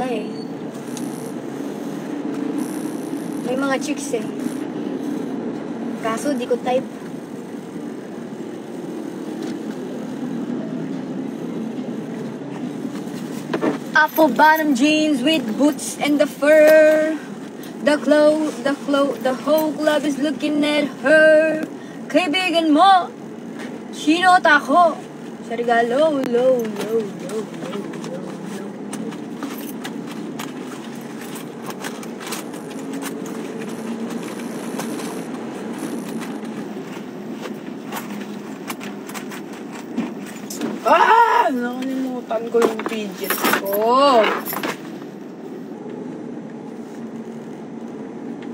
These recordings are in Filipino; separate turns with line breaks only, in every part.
pala eh. May mga chicks eh. Kaso di ko type. Apple bottom jeans with boots and the fur. The whole club is looking at her. Kaibigan mo, sino tako? Sa regalo, low. Nakalimutan ko yung fidget ko.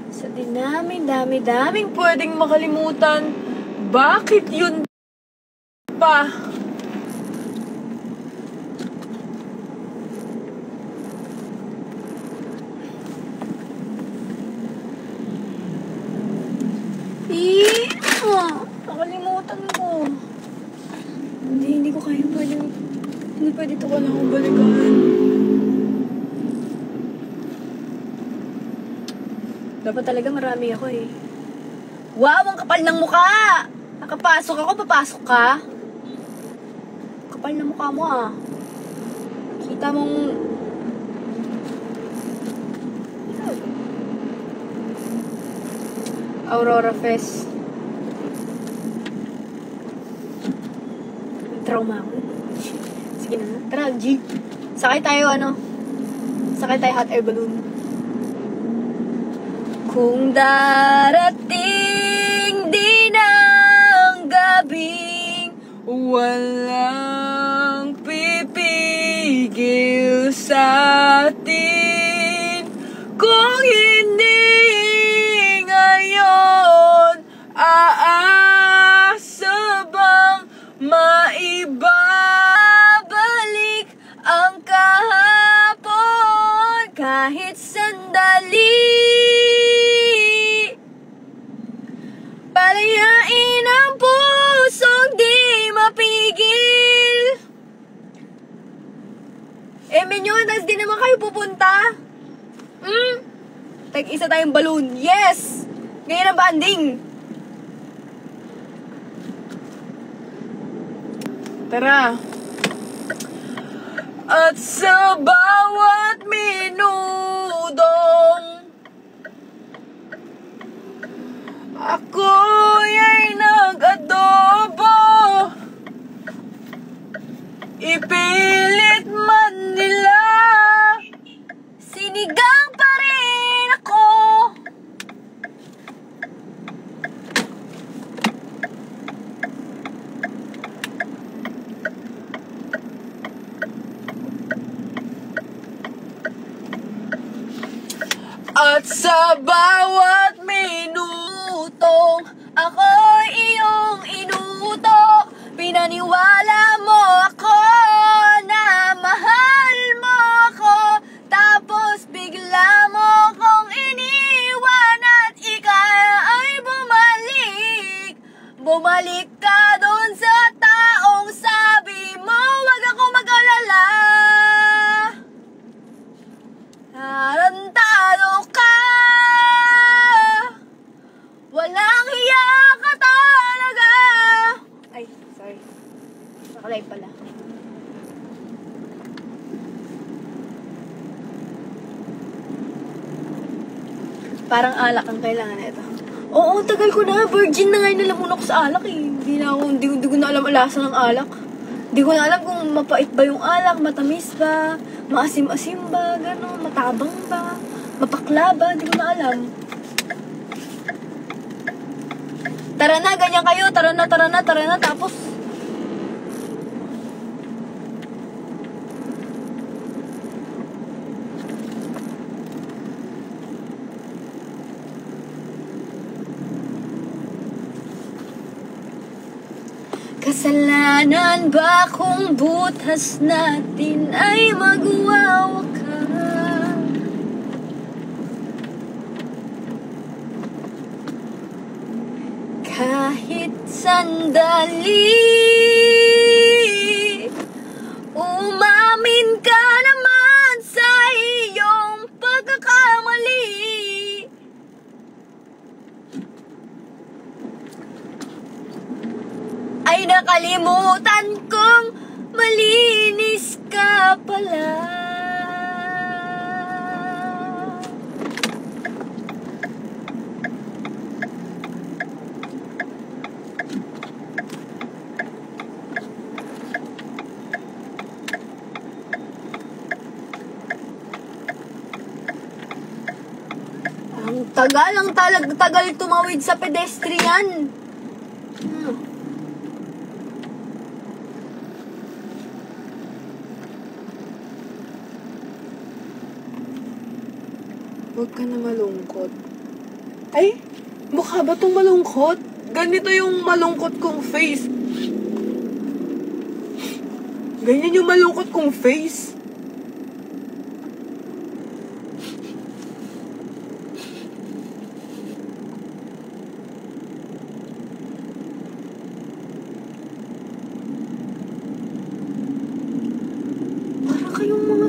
Sa daming pwedeng makalimutan. Bakit yun pa? Nakalimutan ko. Hindi ko kaya hindi pwede ito ka na akong balikan. Dapat talaga marami ako eh. Wow, ang kapal ng mukha! Nakapasok ako, papasok ka? Kapal ng mukha mo ah. Kita mong... Aurora Fest. Trauma ako. Sige na. Tara, G. Sakay tayo hot air balloon. Kung darating din ang gabing walang pipigil sa atin, kung hindi ngayon, aasa bang maibabalik ang kahapon kahit sandali? Palayain ang pusong di mapigil. Menyonas, di naman kayo pupunta? Tag-isa tayong balloon. Yes! Ngayon ang banding. Tara. At sa bawat minutong ako'y nag-adobo, ipilit man nila, sinigang pa rin ako. At sa bawat minutong ako'y iyong inuuto, pinaniwala mo ako na mahal mo ako, tapos bigla mo kong iniwan at ikaw ay bumalik ka dun sa taong sabi mo wag ako mag-alala. Tarantado ka, walang hiya ka talaga. Ay, sorry. Nakalive pala. Parang alak ang kailangan nito. Oo, tagal ko na. Virgin na ngayon nalamun ako sa alak eh. Hindi ko na alam alasa ng alak. Hindi ko na alam kung mapait ba yung alak, matamis ba, maasim-asim ba, gano'n, matabang ba, mapakla ba, hindi ko na alam. Tara na, ganyan kayo, tara na, tapos. Kasalanan ba kung butas natin ay magwawakas? Kahit sandali, umamin ka naman sa Nakalimutan kong malinis ka pala. Ang tagal tumawid sa pedestrian.
Huwag ka na malungkot. Ay, mukha ba itong malungkot? Ganito yung malungkot kong face. Ganyan yung malungkot kong face.
Para kayong mga...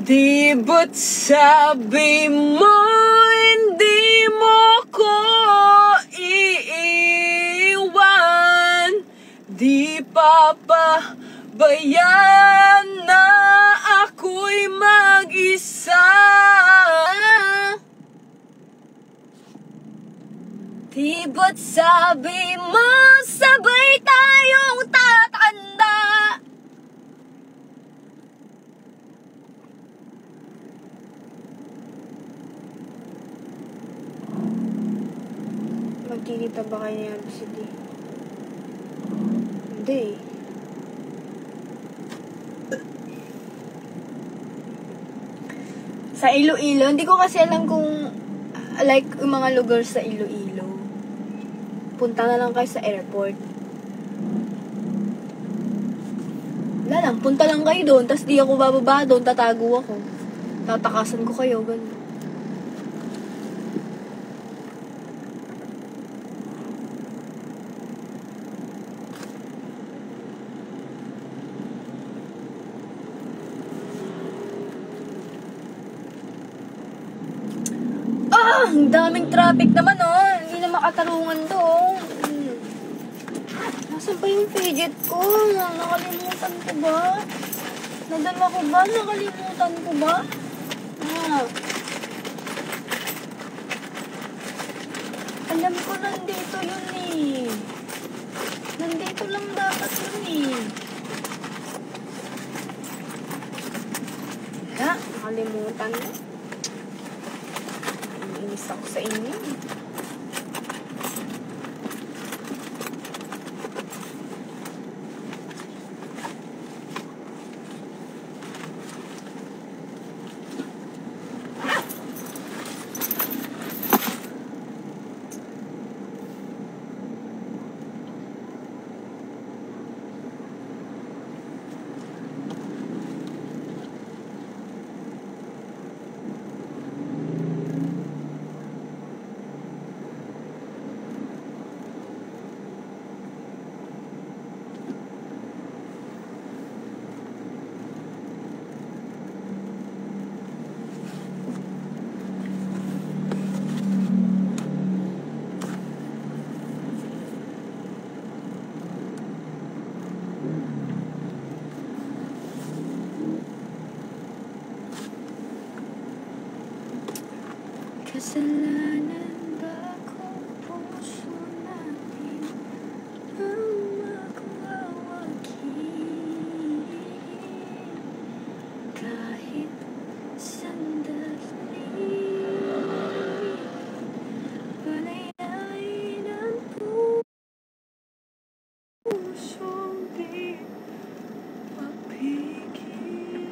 Di ba't sabi mo hindi mo ko iiwan? Di papabayaan na ako'y mag-isa.
Di ba't sabi mo sabay tayong tatanda? Magkikita ba kayo ni RBCD? Hindi. Sa Iloilo, hindi ko kasi alam kung like yung mga lugar sa Iloilo. Punta na lang kayo sa airport. Wala lang, punta lang kayo doon, tas di ako bababa doon, tatago ako. Tatakasan ko kayo, ganun. Ang daming traffic naman, oh. Hindi na makatarungan to, oh. Nasaan ba yung fidget ko? Nakalimutan ko ba? Nadala ko ba? Nakalimutan ko ba? Alam ko nandito yun, eh. Nandito lang dapat yun, eh. Nakalimutan ko. Inis ako sa inyo. Kasalanan ba kung puso natin ang magwawagi? Kahit sandali, palayain
pusong di mapigil.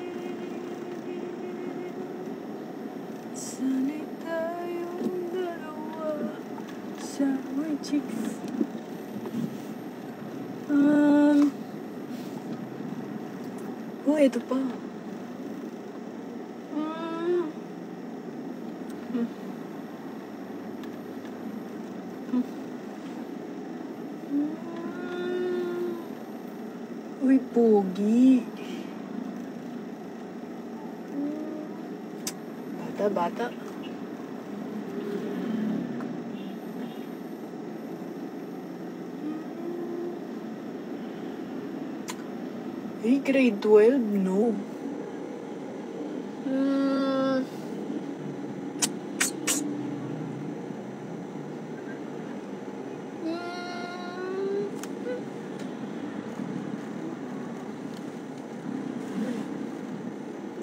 Sana'y tayong dalawa sa my cheeks. Oh, ito pa. Uy, pogi. Bata. Hey, grade 12? No.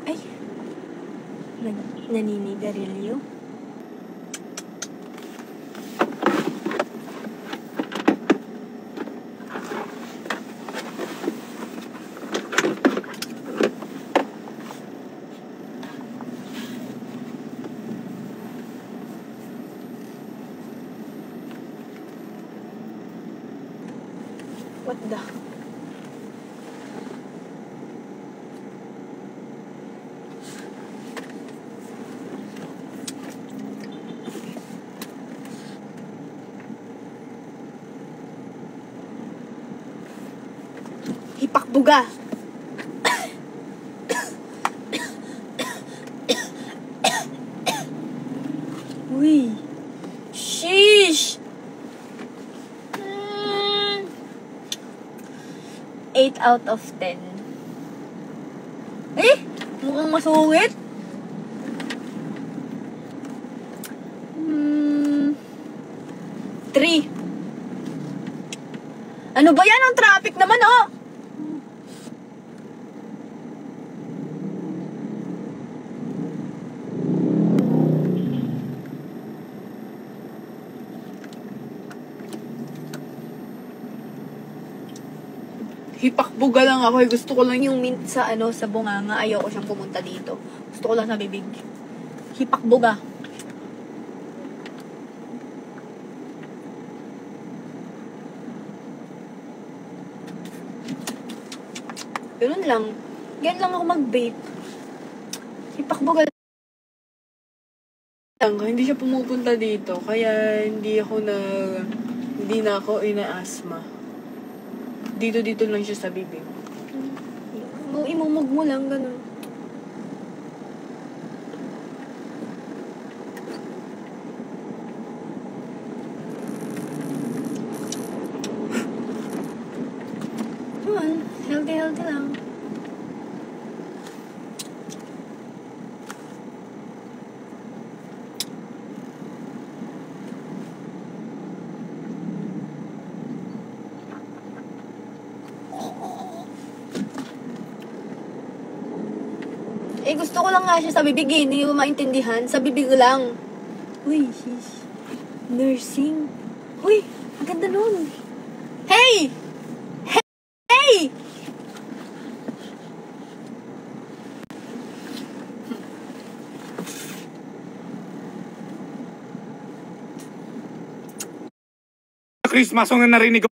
Ay, naninigarilyo. What the? Hipakbuga. Uy. Sheesh. 8 out of 10. Eh, mukhang masungit. 3. Ano ba yan? Ang traffic naman, oh!
Hipakbuga lang ako. Gusto ko lang
Yung mint sa sa bunganga, ayoko siyang pumunta dito. Gusto ko lang sa bibig. Hipakbuga. Ganun lang. Ganun lang ako mag-vape. Hipakbuga lang.
Hindi siya pumupunta dito. Kaya hindi na ako ina-asthma. Dito lang siya sa bibig.
Imumog mo lang, ganun. Yun, healthy lang. Eh, gusto ko lang nga siya sa bibig, eh. Hindi ko maintindihan. Sa bibig lang. Uy, sheesh. Nursing. Uy, ang ganda nun. Hey! Hey!
Christmas song na narinig ko.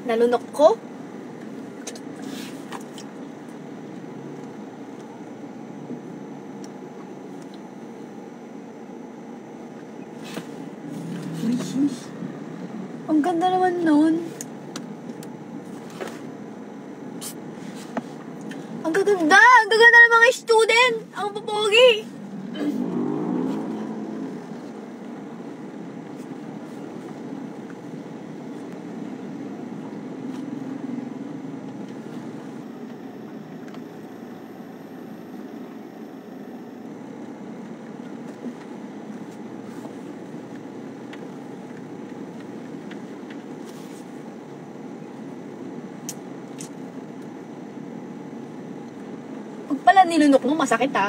Nalunok ko? Uy, sheesh. Ang ganda naman nun. Ang gaganda! Ang gaganda ng mga student! Ang papogi! pala nilunok mo, masakit ha.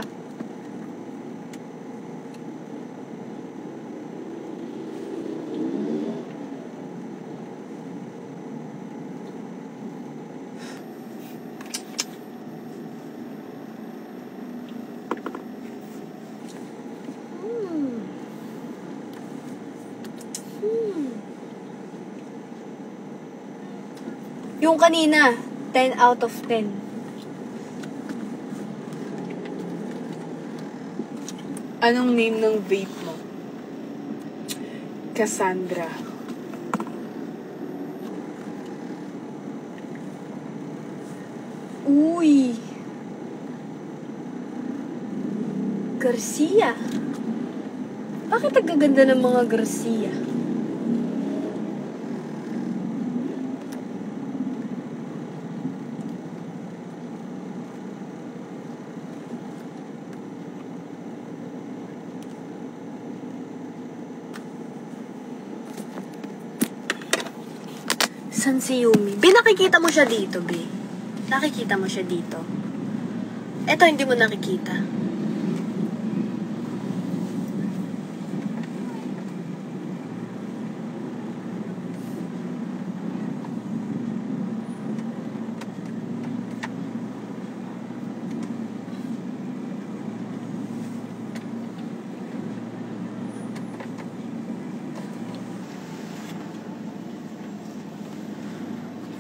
Yung kanina, 10 out of 10.
Anong name ng vape mo? Cassandra.
Uy. Garcia. Bakit ang gaganda ng mga Garcia? San si Yumi? Be, nakikita mo siya dito, Be. Nakikita mo siya dito. Eto, hindi mo nakikita.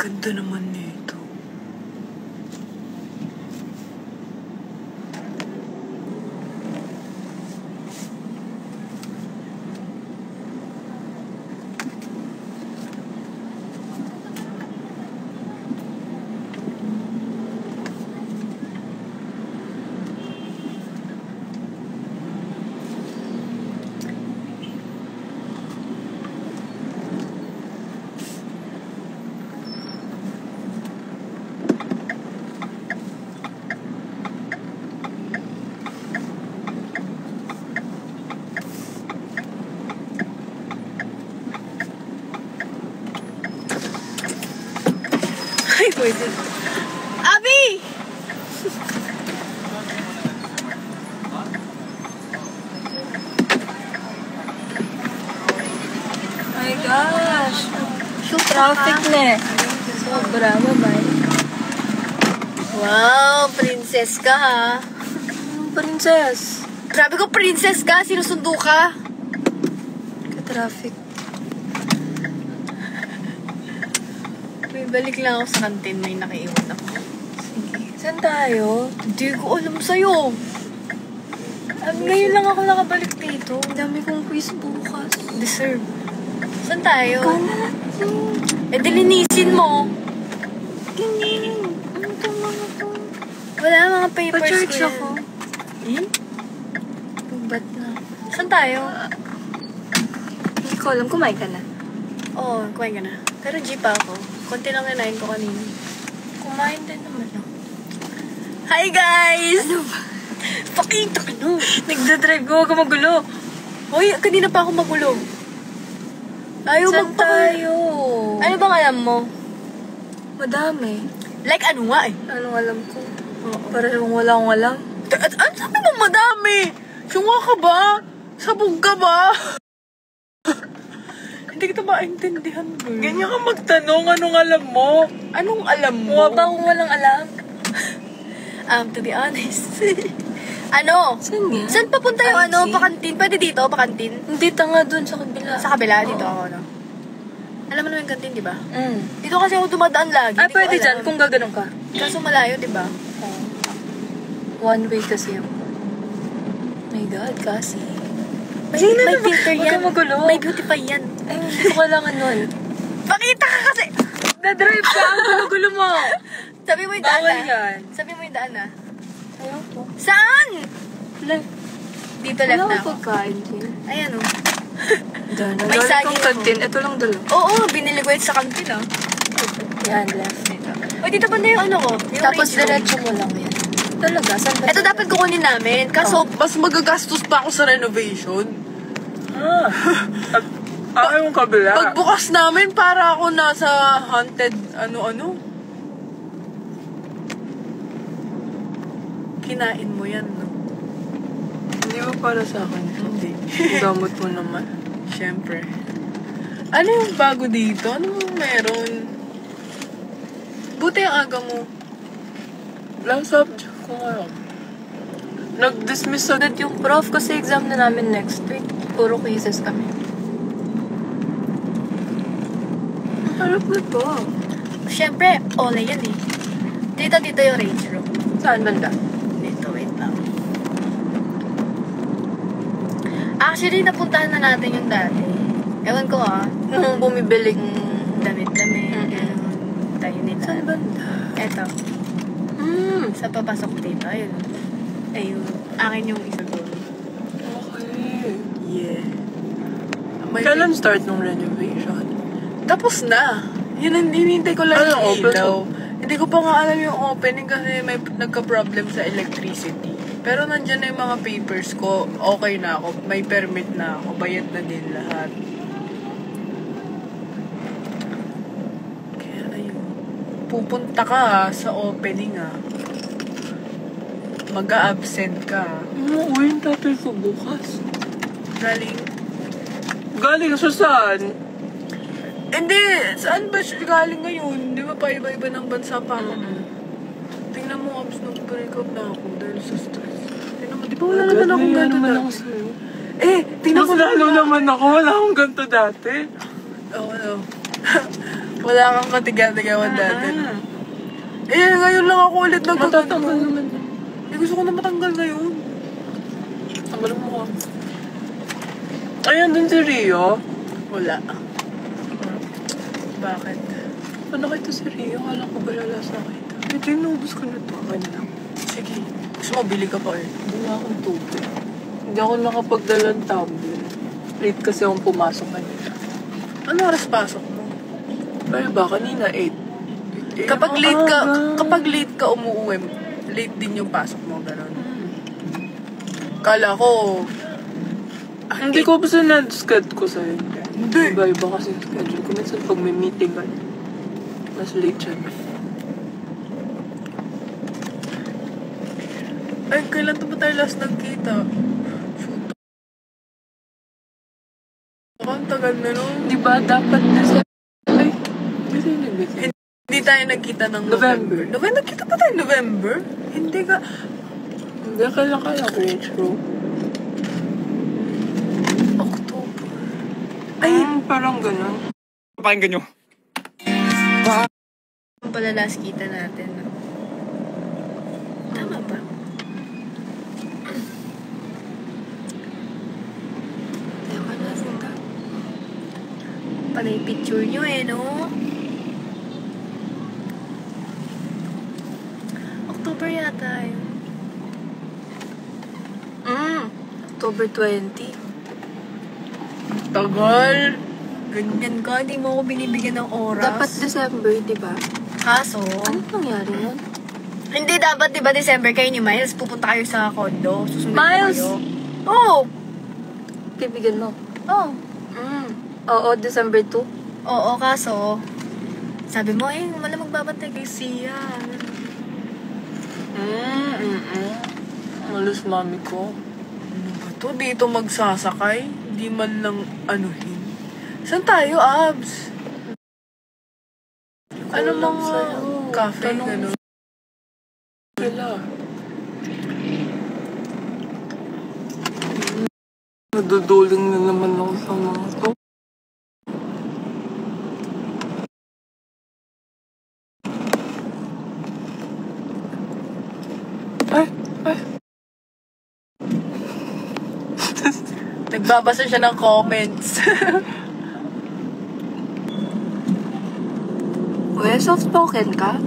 Ganda naman nito.
Ay, pwede. Abi!
My gosh!
Shoot
Traffic na eh. Sobra, bye-bye.
Wow, princess ka ha.
Princess.
Grabe ko, princess ka. Sinusundo ka.
Ka-traffic.
May balik lang ako sa kantin. May nakaiwan ako.
Sige. Saan tayo?
Hindi ko alam sa'yo.
Ngayon lang ako nakabalik dito. Ang dami kong quiz bukas.
Deserve. Saan tayo?
Kalat.
Eh, dilinisin mo.
Ganyan. Ano ito mga to?
Wala mga papers
Pa-church
ko yan.
ako.
Hmm?
Ba't na?
Saan tayo?
Hindi ko alam. Kumain ka na.
Oo, kumain ka na. Pero jeep ako. Konti lang nanayin ko kanina.
Kumain din naman ako.
Hi guys!
Ano ba?
Pakita ka no.
Nagdadrive ko. Huwag ka magulo.
Hoy, kanina pa ako magulo. Ayaw
Saan tayo?
Ano bang alam mo?
Madami.
Like ano nga eh?
Anong alam ko? Para yung wala akong alam.
Ano sabi mo madami? Sunga ka ba? Sabog ka ba?
Hindi kita maintindihan, girl.
Ganyan ka magtanong, anong alam mo? Anong alam mo?
Mukha ba akong walang alam?
To be honest. Ano?
Saan yan?
Saan papunta yung ano?
Ay,
Pakantin? Pwede dito? Pakantin?
Hindi, tanga dun sa kabila.
Sa kabila? Dito ako, no? Alam mo naman yung kantin, di ba?
Mm.
Dito kasi ako dumadaan lagi.
Ay,
di ko
pwede
alam.
dyan kung gaganong ka.
Kaso malayo, di ba?
One way kasi yun. My God, kasi.
May,
Sige na
may
naman.
filter
Huwag
yan.
ka magulo.
May beautify yan.
Ay, hindi ko kailangan nun.
Pakita ka kasi!
Na-drive ka, ang gulo-gulo mo.
Sabi mo yung daan
Bawal
ah.
yan.
Sabi mo yung daan ah.
Ayaw ko.
Saan?
Left.
Dito left
Wala
na
akong
ako.
pagkain din.
Ayan oh.
Dahil
May
nagalit
saging
kong
ako.
kantin. Ito lang dala.
Oo, binili ko yun sa kantin ah.
Yan, left.
O, dito ba na yung ano ko? Yung
Tapos
range room.
diretso mo lang yan. Talaga, saan ba?
Ito dapat kukunin namin. Kaso,
Mas magagastos pa ako sa renovation.
yung kabila.
Pagbukas namin, para ako nasa haunted ano-ano.
kinain mo yan, no?
Hindi ba para sa akin?
Hindi.
Gamot mo naman.
Siyempre. Ano yung bago dito? Ano yung meron? Buti ang aga mo.
Last subject ko ngayon. Nag-dismiss agad yung prof kasi exam na namin next week. Puro cases kami. Harap na to.
Siyempre, ole yan eh. Dito yung range room.
Saan banda?
Dito, wait lang. Actually, napuntahan na natin yung dati. Ewan ko
Nung bumibiling.
damit-damit, ganun. Tayo nila.
Saan banda?
Eto, sa papasok dito, ayun. Ayun. Akin yung isa doon.
Okay.
Yeah.
Kailan start nung renovation?
Tapos na. Yun ang hinihintay ko lang
Ano,
yung
open
ilaw.
to?
Hindi ko pa nga alam yung opening kasi may nagka-problem sa electricity. Pero nandyan na yung mga papers ko. Okay na ako. May permit na ako. Bayad na din lahat. Kaya ayun. Pupunta ka sa opening Mag-a-absent ka.
Umuwi yung tatay ko bukas.
Galing.
Galing sa saan?
Hindi! Saan ba siya galing ngayon? Di ba pa iba-iba ng bansa pa ako? Tingnan mo, abs, nag-break up na ako dahil sa stress. Tingnan mo, di ba wala naman akong ganito dati? Tingnan mo
Lalo naman ako. Wala akong ganito dati.
Oo, ano. Wala kang katiga-tigawan dati. Ngayon lang ako ulit
Matatanggal naman.
Gusto ko na matanggal ngayon.
Tanggal mo ka. Ayan dun si Rio.
Wala. Bakit?
Ano kayo si Rio? Kala ko ba lalasa kita? Ito yung naubos ko na to. Okay na lang.
Sige. Gusto mo, bili ka pa eh.
Wala akong tubig. Hindi ako nakapagdala ng tablet. Late kasi akong pumasok kanina.
Ano oras pasok mo?
Kaya ba? Kanina 8.
Kapag late ka umuwi, late din yung pasok mo, gano'n. Kala ko,
Hindi ko pa sinad-schedule ko sa'yo.
Hindi.
Iba-iba kasi yung schedule ko. Minsan pag may meeting ka, mas late siya.
ay, kailan to ba tayo last nagkita? Shoot. Ang tagal na nun.
Di ba dapat na sa... Ay, kasi nag-meeting.
Hindi tayo nagkita ng
November.
November? Nagkita pa tayo November? Hindi ka...
Hindi, kaya range bro.
October.
Ay, parang gano'n.
Pakinggan nyo.
Ang pala last kita natin. Tama ba?
Tama na, sinta.
Panay picture nyo no? October yata yun.
October 20.
Tagal.
Ganyan ka, hindi mo ako binibigyan ng oras.
Dapat December, di ba?
Kaso,
Ano nangyari nun?
hindi dapat, di ba, December kayo ni Miles, pupunta kayo sa condo. Susunod
Miles?
kayo. Oo!
Bibigyan mo?
Oo.
Oo, December 2.
Oo, kaso, sabi mo, wala magbabantay kay Sia.
Malos mami ko.
Ano ba to? Dito magsasakay? Hindi man lang anuhin. Saan tayo, Abs? Ano
lang
mga
sa'yo.
cafe,
Tanong
gano'n?
Sila. Naduduling na naman ako sa mga to. Ay!
Nagbabasa siya ng comments.
Well, soft-spoken ka?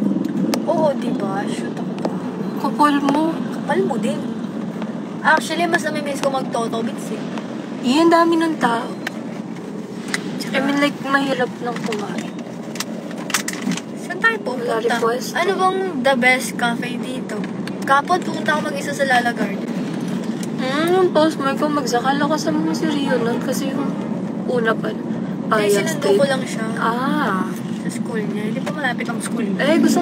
Oo, di ba? Shoot ako pa.
Kapal mo.
Kapal mo din. Actually, mas namimiss ko mag-totobits eh.
Iyan, dami ng tao. I mean, like, mahirap nang kumain.
Saan tayo pupunta?
Wala request.
Ano bang the best cafe dito? Kapot, pupunta ako mag-isa sa Lala Garden.
Yung post mo, ikaw magsakala kasama mo si Rio nun kasi yung una pa.
Ay,
Paya
sinundo
Street.
ko lang siya
Sa
school niya. Hindi pa malapit ang school niya.
gusto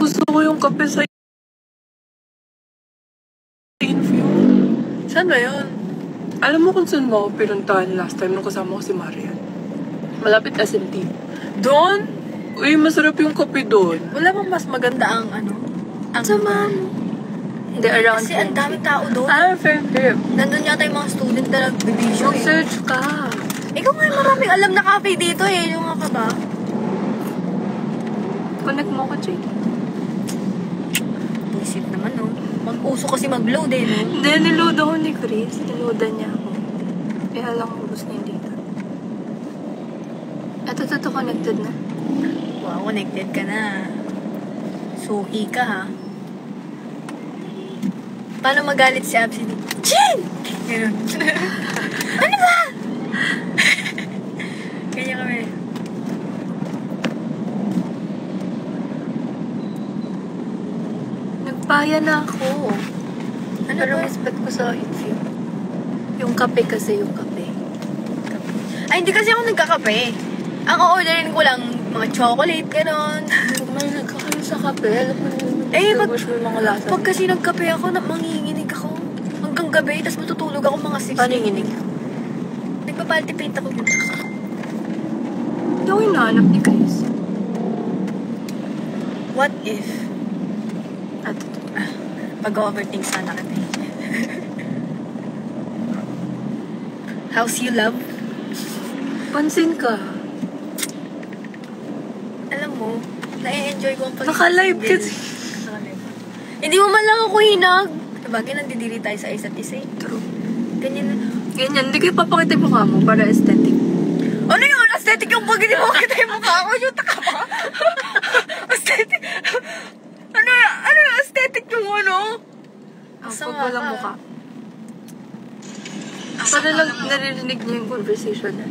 gusto ko yung kape sa Infuse.
Saan ba yun?
Alam mo kung saan mo pinuntahan last time nung kasama ko si Marian? Malapit SMT. Doon? Uy, masarap yung kape doon.
Wala bang mas maganda ang ano? Ang
Sama mo. Hindi, around
Kasi ang daming tao doon.
fair.
Nandun yata yung mga student na nagbibisyo eh.
Mag-search ka.
Ikaw nga maraming alam na cafe dito eh. Yung nga ka ba?
Connect mo ko, Jay.
Buisit naman no. Mag-uso kasi mag-load eh no.
Hindi, niload ako ni Chris. Niloadan niya ako. Kaya lang ubos na yung data. Ito, connected na.
Wow, connected ka na. Suki ka ha. Paano magalit si Absi? Chin! Ganun. Ano ba? Ganyan kami.
Nagpaya na ako.
Ano
Pero
ba?
respect ko sa Infuse. Yung kape kasi yung kape.
Ay, hindi kasi ako nagkakape. Ang o-orderin ko lang, mga chocolate, gano'n.
Pag may nagkakayo sa kape, alam mo naman.
Pag-
mo yung mga lasa.
Pag kasi nagkape ako, manginginig ako. Hanggang gabi, tapos matutulog ako mga 6.
Paano yung inig?
Nagpapaltiplate ako dito.
Hindi ako hinahanap ni Chris.
What if?
At
Pag-overthink sana kita eh. How's you love?
pansin ka.
Alam mo, na-enjoy ko ang pag-
Naka-live kasi.
Naka-live. Hindi mo man lang ako hinag. Sabagay, nandidiri tayo sa isa't isa eh.
True.
Ganyan na.
Ganyan, hindi ko ipapakita yung mukha mo para aesthetic.
Ano yun? Aesthetic yung pag hindi mo kita yung mukha ko. Shoot ka ba? Aesthetic. Ano yung aesthetic yung ano?
Pag walang mukha. Para lang naririnig niya yung conversation na.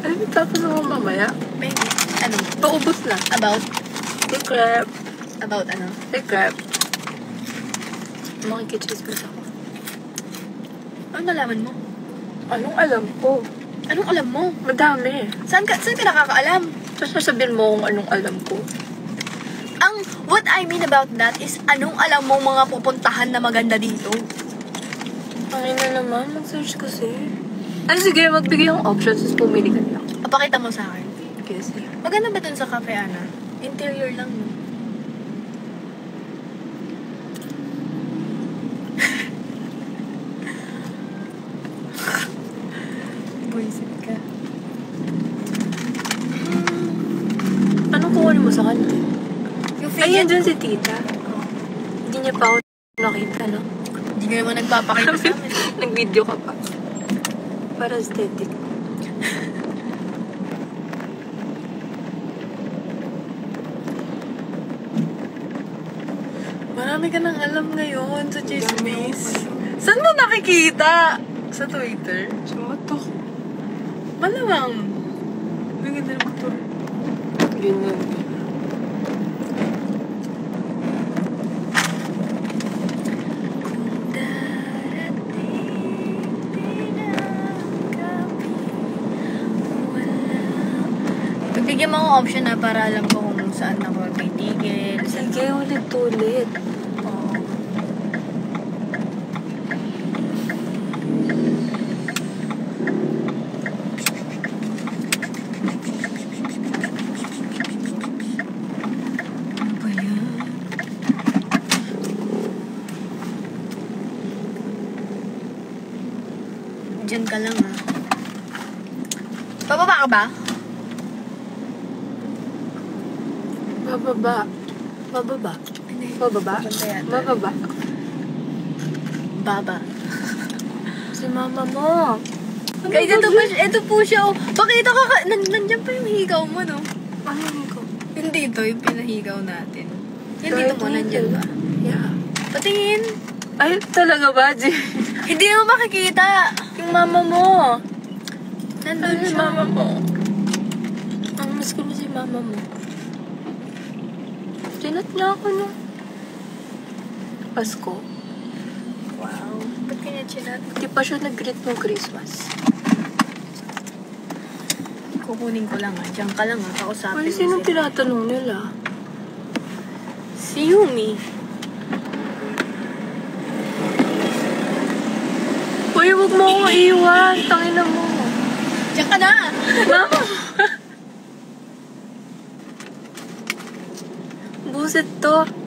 Ano yung tatanong mo mamaya?
Maybe. Ano?
Paubos lang.
About?
Secret.
About ano?
Secret. Makikichismis ako.
Ano nalaman mo?
Anong alam ko?
Anong alam mo?
Madami.
Saan ka nakakaalam?
Tapos sasabihin mo kung anong alam ko.
What I mean about that is, anong alam mo mga pupuntahan na maganda dito?
Ay na naman, mag-search kasi. Ay sige, magbigay yung options, tapos pumili ka lang.
Papakita mo sa akin.
Kasi.
Maganda ba dun sa cafe, Ana? Interior lang, no? Buisit ka.
Anong kukunin mo sa kanya?
Yung
Ayan
fidget,
dyan si tita. Hindi niya pa ako nakita, no?
hindi ka naman nagpapakita sa amin.
Nag-video ka pa. Para aesthetic.
Marami ka nang alam ngayon sa chismis. Saan mo nakikita? Sa Twitter?
Sa mata ko.
Malamang. Ang ganda ng motor.
Ganyan.
Bigyan mo akong option na para alam ko kung saan ako titigil.
Sige, ulit-ulit.
Oo. Ano ba yan? Diyan ka lang ha. Pababa ka ba?
Bababa. Bababa.
Hindi.
Bababa.
Punta yata.
Bababa.
Baba.
Si mama mo.
Guys, ito po siya. Oh. Pakita ka nandiyan pa yung higaw mo, no?
Ano ko?
Hindi ito, yung pinahigaw natin. Yan dito mo, nandiyan ba?
Yeah.
Patingin.
Ay, talaga ba, G?
Hindi mo makikita.
Yung mama mo.
Nandun
Ano si
siya.
mama mo? Ang miss ko na si mama mo. Chinat niya ako nung Pasko.
Wow. Ba't kanya chinat?
Hindi pa siya nag-greet ng Christmas.
Kukunin ko lang Diyan ka lang kausapin
Ay,
mo
sino
sila.
tinatanong nila?
Si Yumi.
Uy, huwag mo akong iwan. Tangina mo.
Diyan ka na!
Mama! Buset to.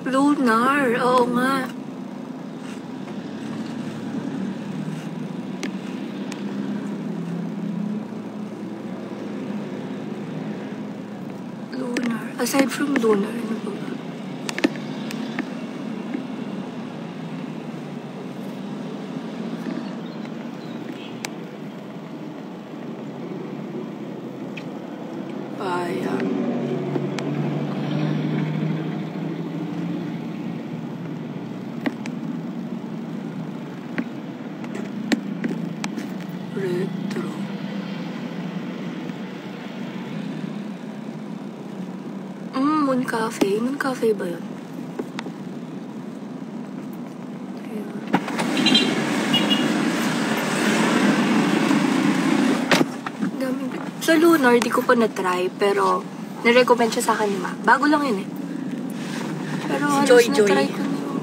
Lunar. Oo nga. Lunar. Aside from Lunar, ano ba? Paya. Retro. Moon Cafe. Moon Cafe ba yun? Ayun. Daming... Sa Lunar, di ko pa na-try, pero nirecommend siya sa akin ni Ma. Bago lang yun eh. Pero
Si
halos
Joy Joy.
na-try ko na yung...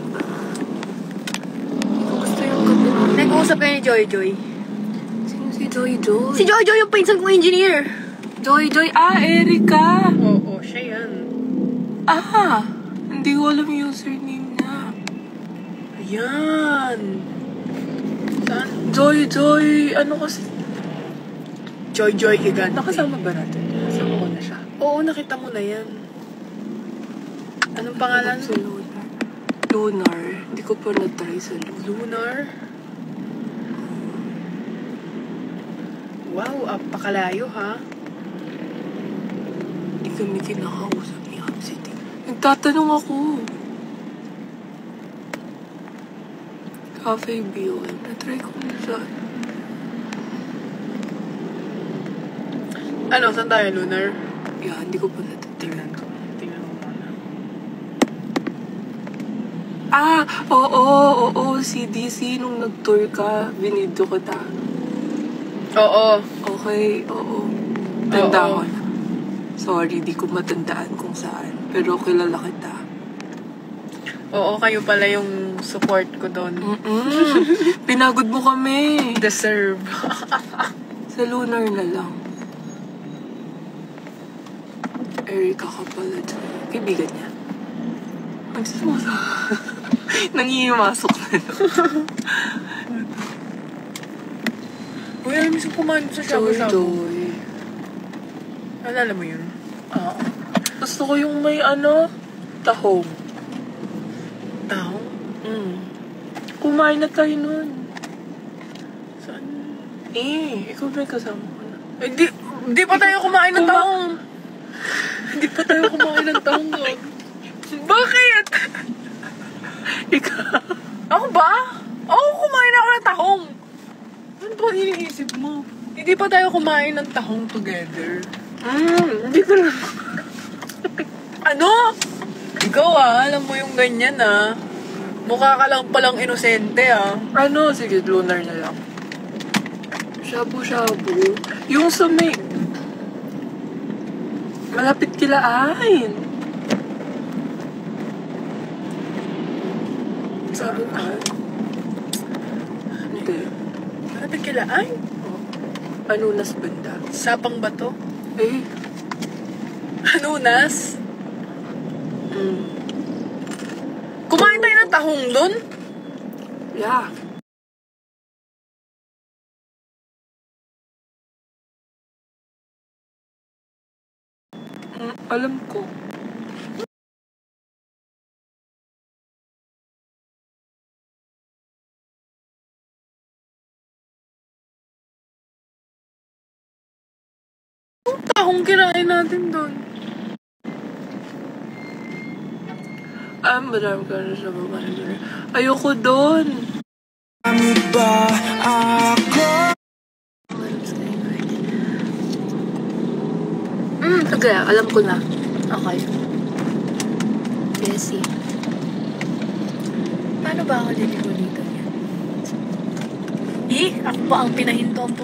Hindi ko gusto yung gabi mo.
Nag-uusap kayo ni Joy Joy.
Sino si Joy Joy?
Si Joy Joy yung pinsan kong engineer.
Joy Joy! Ah, Erika!
Oo, siya yan.
Ah! Hindi ko alam yung username niya.
Ayan. Saan?
Joy Joy! Ano kasi?
Joy Joy Gigante.
Nakasama ba natin? Nakasama ko na siya.
Oo, nakita mo na yan. Anong pangalan?
Sa Lunar. Lunar. Hindi ko pa na-try sa Lunar.
Lunar? Wow, apakalayo ha.
Hindi kami kinakausap ni City. Nagtatanong ako. Cafe BOM. Na-try ko na siya.
Ano, saan tayo, Lunar?
Yeah, hindi ko pa natatingnan.
Tingnan mo muna.
Ah! Oo. CDC. Nung nag-tour ka, binidyo ko ta.
Oo.
Okay, oo. Tanda
Oo.
ko na. Sorry, di ko matandaan kung saan. Pero kilala kita.
Oo, kayo pala yung support ko doon.
Pinagod mo kami.
Deserve.
Sa Lunar na lang. Erika ka pala dyan. Kaibigan niya. Magsasama. Nangihimasok na.
Uy, alam mo siya kumain sa shabu-shabu.
Joy.
Alala mo yun?
Ah. Gusto ko yung may tahong.
Tao?
Kumain na tayo nun.
Saan?
Ikaw ba yung kasama ko na?
Eh, di pa tayo kumain ng tahong. Hindi pa tayo kumain ng tahong. Bakit?
Ikaw.
Ako ba? Oo, kumain ako ng tahong. Ano ba iniisip mo? Hindi pa tayo kumain ng tahong together.
Hindi ko lang.
Ano? Ikaw alam mo yung ganyan Mukha ka lang palang inosente
Sige, Lunar na lang. Shabu-shabu. Yung sa may... Malapit kilain. Sabi ka? Hindi.
Malapit kilaan?
Anunas banda.
Sapang ba to?
Eh.
Anunas? Kumain tayo ng tahong doon?
Yeah. Alam ko.
Tahong kinain natin doon.
Madami ka na sa baba na doon. Ayoko doon. Sige, alam ko na. Okay. Jessie.
Paano ba ako liligo dito yan? Ako ba ang pinahinto po?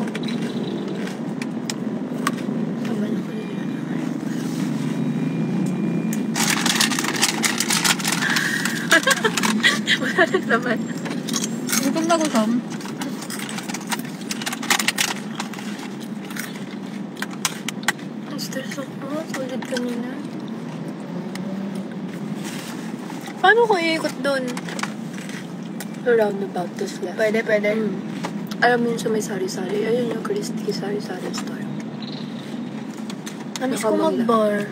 Wala na naman.
Gutom na gutom.
Ang stress ako. Solid kanina.
Paano ko iikot doon?
Roundabout this left.
Pwede.
Alam mo yun sa may sari-sari. Ayun yung Christie sari-sari store.
Namiss ko
Nakamangla.
mag-bar.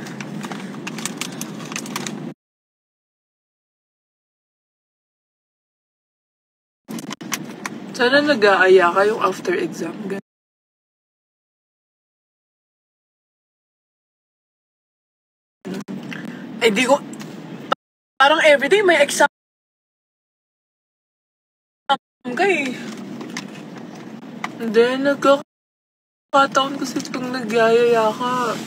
Sana nag-aaya kayong after exam. Eh, di ko... Parang everyday may exam ka eh. Hindi, nagkakataon kasi pag nagyayaya ka.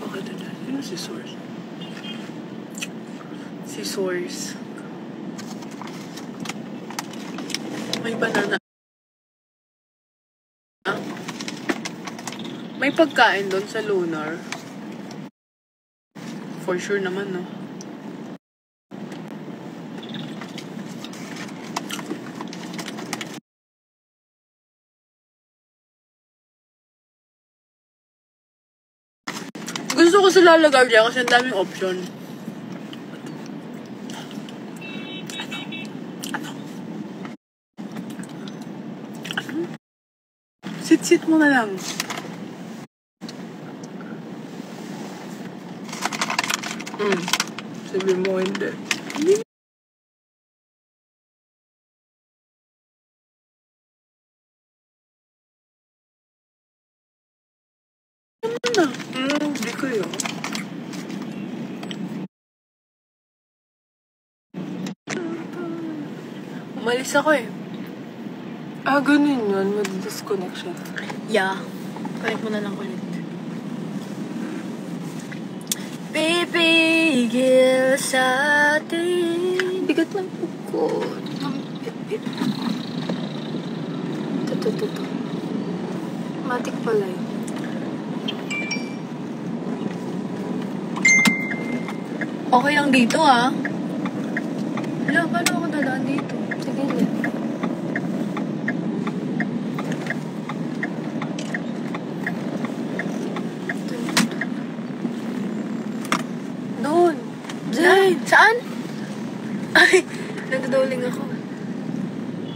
Okay, sino si Source? Si Source. May banana. May pagkain doon sa Lunar. For sure naman, no? Gusto ko sila Lagardère kasi ang daming option. Sit-sit mo na lang. Sabi mo hindi. Ano na? Hindi ko yun. Umalis ako eh. Ganun yun. Mag-disconnection.
Yeah. Connect mo na lang ulit. Pipigil sa atin.
Bigat ng puko. Ito. Matik pala yun.
Okay lang dito, ah. Wala, paano ako dadaan dito?
Sige na.
Doon. Saan? Ay, nagdoling ako.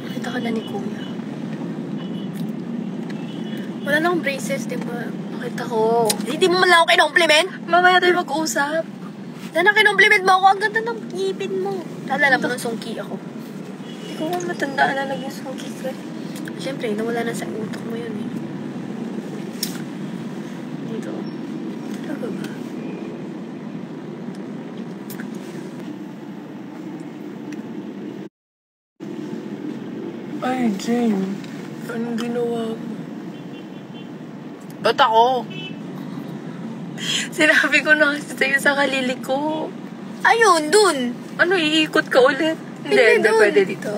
Nakita ka na ni Kuya. Wala na akong braces, di ba?
Nakita ko.
Hindi mo man lang ako kinompliment?
Mamaya tayo mag-uusap.
Sana kinompliment mo ako. Ang ganda ng ngipin mo. Naalala mo nung sungki ako.
Hindi ko nga matandaan na naging sungki ka.
Siyempre, nawala na sa utak mo yun eh. Dito.
Talaga ba?
Ay, Jane. Anong ginawa mo? Ba't ako?
Sinabi ko na kasi sa'yo sa kalili ko.
Ayun, dun.
Ano, iikot ka ulit?
Hindi, dun.
Pwede dito.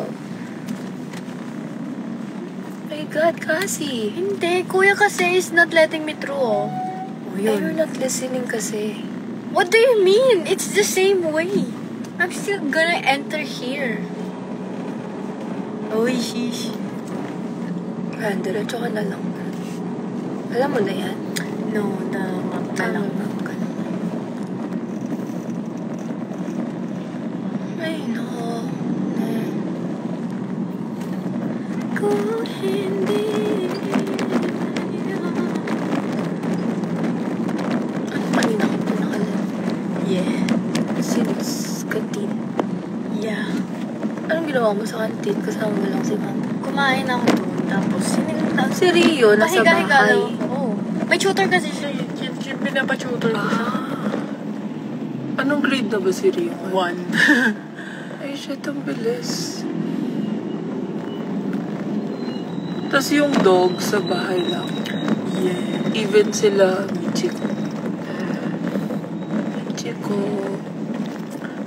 My God, kasi.
Hindi, Kuya kasi is not letting me through, oh.
You're not listening kasi.
What do you mean? It's the same way. I'm still gonna enter here. Oy, shish.
Diretso ka na lang. Alam mo na yan.
No, the map na lang.
Map ka na.
Ay, no. Kung hindi.
Ano kanina ka pinakalan?
Yeah.
Since kantin.
Yeah.
Anong ginawa mo sa kantin? Kasama mo lang si ma'am.
Kumain ako doon. Tapos,
Si Rio, nasa
pahiga-higa
bahay.
lang ako. Oo. May tutor kasi siya.
Pinapa-tutor ko siya. Anong grade na ba si Rio? 1. Ay, shit, ang bilis. Tapos yung dog sa bahay lang. Yeah. Even sila, Michiko.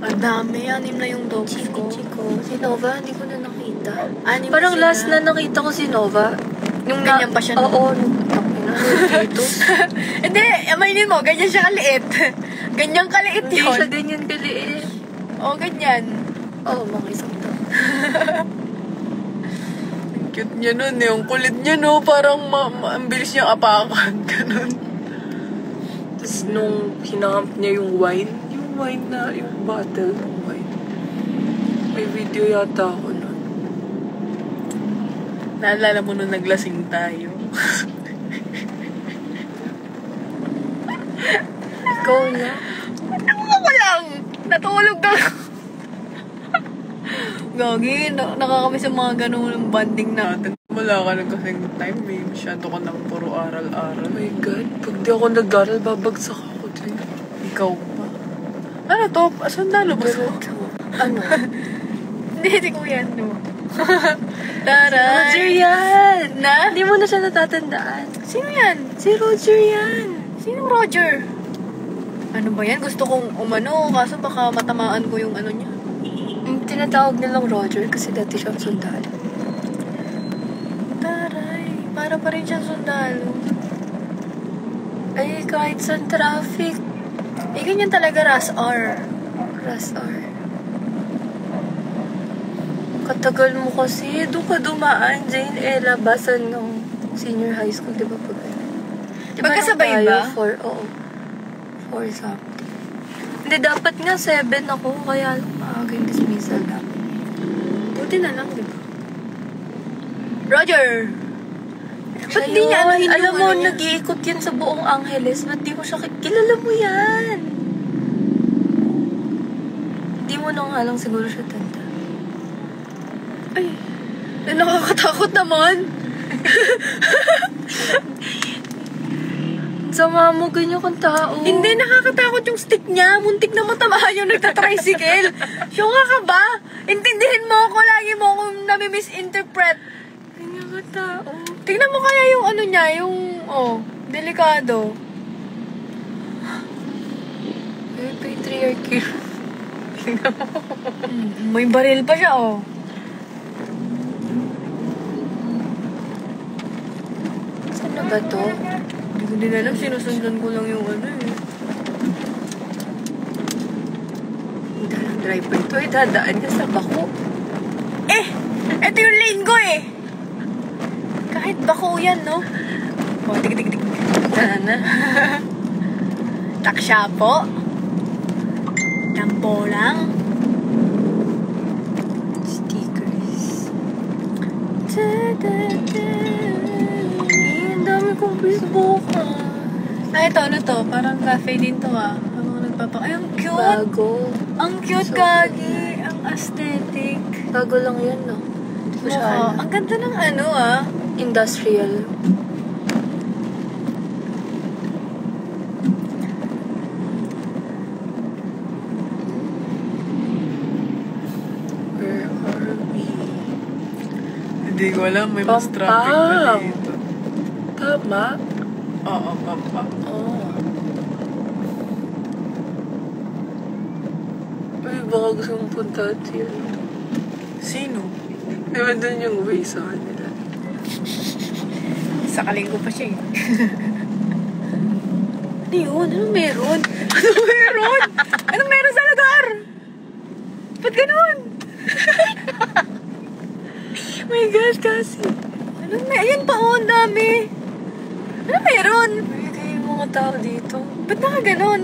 Ang dami. 6 na yung dogs ko.
Chico. Si Nova, hindi ko na nakita.
6
Parang
sila.
last na nakita ko si Nova.
Yung ganyan pa siya.
Oo. Dito.
Hindi, aminin mo, ganyan siya kaliit. Ganyan kaliit
Hindi
yun.
siya ganyan kaliit.
Oo, ganyan.
Oo, makisang to.
Ang cute niya nun eh. Ang kulit niya no. Parang ang bilis niyang apakan. Ganun. Tapos nung hinamp niya yung wine na, yung bottle ng wine. May video yata ako nun. Naalala mo nung naglasing tayo.
Ikaw na.
Ako lang! Natulog na. Gagi, nakakami sa mga ganun bonding natin.
Wala ka lang kasing time eh. Masyado ka nang puro aral-aral. Oh my God. Pag di ako nag-aral, babagsak ako din. Ikaw pa. Ano to? Sandalo ba ito?
Ano?
Hindi ko yan, no. Taray!
Roger yan!
Na?
Hindi mo na siya natatandaan.
Sino yan?
Si Roger yan!
Sino Roger? Ano ba yan? Gusto kong umano, kaso baka matamaan ko yung ano niya.
Tinatawag nilang Roger kasi dati siyang sundalo.
Taray, para pa rin siyang sundalo.
Ay, kahit sa traffic.
Eh, ganyan talaga, RAS-R.
RAS-R. Katagal mo kasi. Doon ka dumaan, Jane. Labasan ng senior high school, di ba?
Magkasabay ba?
4 something. Hindi, dapat nga 7 ako. Kaya maagang dismissal namin.
Buti na lang, di ba? Roger! Ba't
Siya
di niya
yun.
anuhin
Alam
yung
mo,
ano niya?
nag-iikot yan sa buong Angeles. Ba't di mo siya kilala mo yan? Hindi mo na nga lang siguro siya tanda.
Ay, nakakatakot naman.
Sama mo, ganyan kang tao.
Hindi, nakakatakot yung stick niya. Muntik na matamaan yung nagtatricycle. Syunga ka ba? Intindihin mo ako. Lagi mo akong nami-misinterpret.
Ganyan kang tao.
Tingnan mo kaya yung ano niya, yung, delikado.
May patriarchy.
May baril pa siya,
Saan na ba to?
Hindi ko din alam, sinusundan ko lang yung ano eh.
Hindi lang driver to. Dadaan niya sa bako.
Ito yung lane ko eh. Kahit bako yan, no? Tig.
Sana.
Taksya po. Tampo lang.
Stickers. Ang dami kong Facebook.
Ay, ito, ano to? Parang cafe din to, Habang nagpapak... Ay, ang cute!
Bago.
Ang cute,
So,
Gagi! Ang aesthetic.
Bago lang yun, no? Hindi ko siya
Mukha.
alam.
Ang ganda ng ano,
Industrial.
Where are we? Hindi ko alam. May mas traffic pa dito.
Tama?
Oo, papa.
Oo.
Ay, baka gusto mong punta siya. Sino? Di ba dun yung way sa kanila?
Sakaling ko pa siya eh. Ano yun? Anong meron? Anong meron? Anong meron sa lugar? Ba't ganun?
My God, kasi.
Anong meron? Ayan pa, ang dami. Anong meron?
Ay, kayo yung mga tao dito.
Ba't naka ganun?